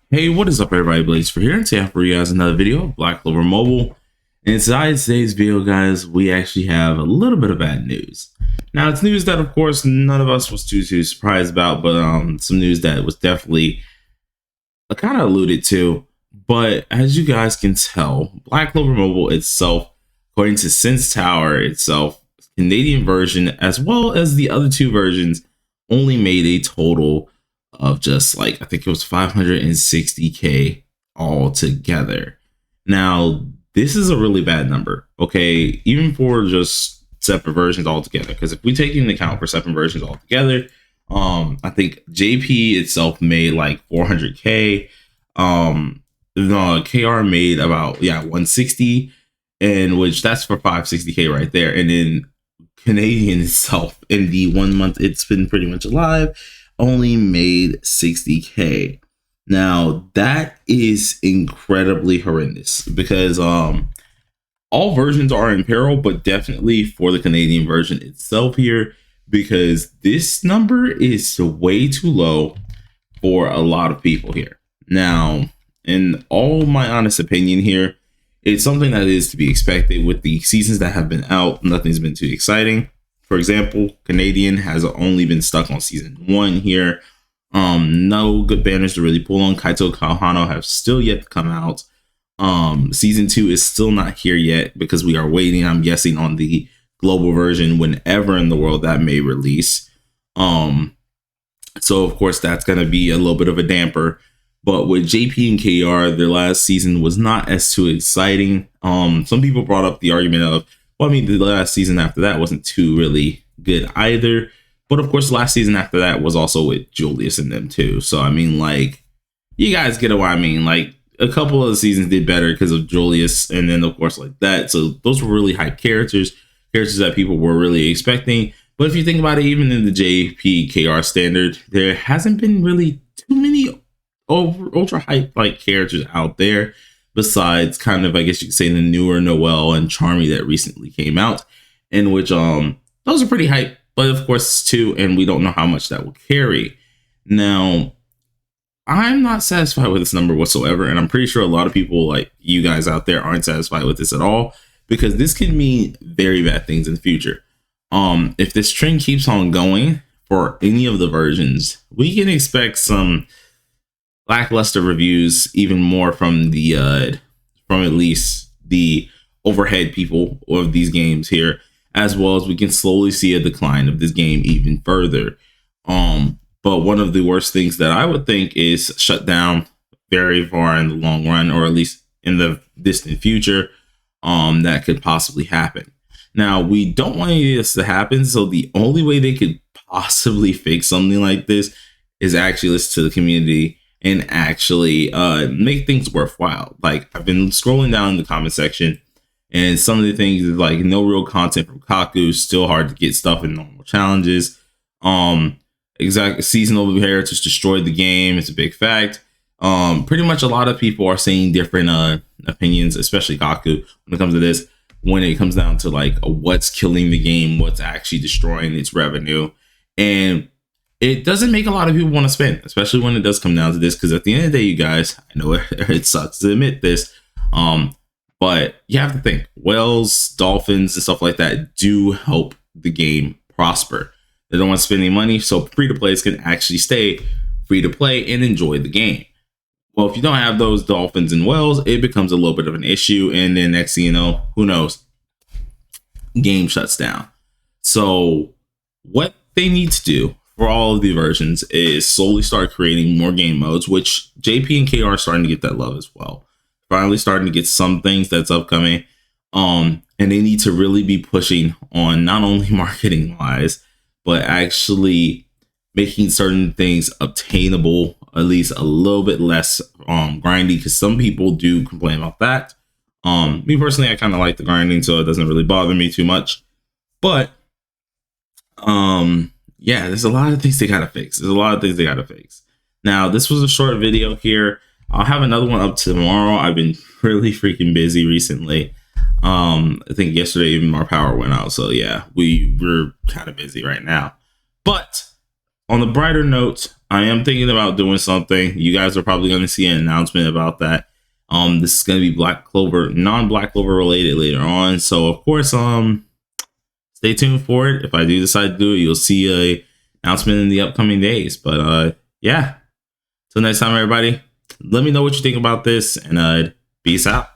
Hey, what is up, everybody? Blaze for here, and today I have for you guys another video of Black Clover Mobile. And inside today's video, guys, we actually have a little bit of bad news. Now, it's news that, of course, none of us was too surprised about, but some news that was definitely kind of alluded to. But as you guys can tell, Black Clover Mobile itself, according to Sense Tower itself, Canadian version, as well as the other two versions, only made a total of just like, I think it was 560K all together. Now, this is a really bad number, okay? Even for just separate versions altogether, because if we take into account for separate versions altogether, I think JP itself made like 400K. The KR made about 160, and which that's for 560K right there. And then Canadian itself, in the 1 month it's been pretty much alive, only made 60K. Now that is incredibly horrendous because all versions are in peril, but definitely for the Canadian version itself here, because this number is way too low for a lot of people here. Now, in all my honest opinion here, it's something that is to be expected with the seasons that have been out. Nothing's been too exciting. For example, Canadian has only been stuck on season 1 here. No good banners to really pull on. Kaito Kahano have still yet to come out. Season 2 is still not here yet because we are waiting, I'm guessing, on the global version whenever in the world that may release. So of course that's going to be a little bit of a damper. But with JP and KR, their last season was not as too exciting. Some people brought up the argument of, well, I mean, the last season after that wasn't too really good either. But of course, the last season after that was also with Julius and them too. So, I mean, like, you guys get what I mean. Like, a couple of the seasons did better because of Julius. And then, of course, like that. So those were really hype characters that people were really expecting. But if you think about it, even in the JP KR standard, there hasn't been really too many ultra hype like characters out there. Besides kind of, I guess you could say, the newer Noelle and Charmy that recently came out, in which those are pretty hype, but of course it's 2, and we don't know how much that will carry. Now, I'm not satisfied with this number whatsoever, and I'm pretty sure a lot of people like you guys out there aren't satisfied with this at all, because this could mean very bad things in the future. If this trend keeps on going for any of the versions, we can expect some lackluster reviews, even more from the from at least the overhead people of these games here, as well as we can slowly see a decline of this game even further. But one of the worst things that I would think is shut down very far in the long run, or at least in the distant future, that could possibly happen. Now, we don't want any of this to happen, so the only way they could possibly fix something like this is actually listen to the community and actually make things worthwhile. Like, I've been scrolling down in the comment section, and some of the things is like no real content from Kaku, still hard to get stuff in normal challenges. Seasonal heritage destroyed the game. It's a big fact. Pretty much a lot of people are saying different opinions, especially Kaku, when it comes to this. When it comes down to like what's killing the game, what's actually destroying its revenue, and it doesn't make a lot of people want to spend, especially when it does come down to this. Because at the end of the day, you guys, I know it sucks to admit this, but you have to think whales, dolphins, and stuff like that do help the game prosper. They don't want to spend any money, so free to players can actually stay free to play and enjoy the game. Well, if you don't have those dolphins and whales, it becomes a little bit of an issue, and then next thing you know, who knows, game shuts down. So what they need to do for all of the versions is slowly start creating more game modes, which JP and KR are starting to get that love as well. Finally starting to get some things that's upcoming. And they need to really be pushing on not only marketing wise, but actually making certain things obtainable, at least a little bit less grindy, because some people do complain about that. Me personally, I kind of like the grinding, so it doesn't really bother me too much. But yeah, there's a lot of things they gotta fix. Now, this was a short video here. I'll have another one up tomorrow. I've been really freaking busy recently. I think yesterday even our power went out. So yeah, we're kind of busy right now. But on the brighter note, I am thinking about doing something. You guys are probably going to see an announcement about that. This is going to be Black Clover, non-Black Clover related later on. So of course, stay tuned for it. If I do decide to do it, you'll see a announcement in the upcoming days. But yeah, till next time, everybody. Let me know what you think about this, and peace out.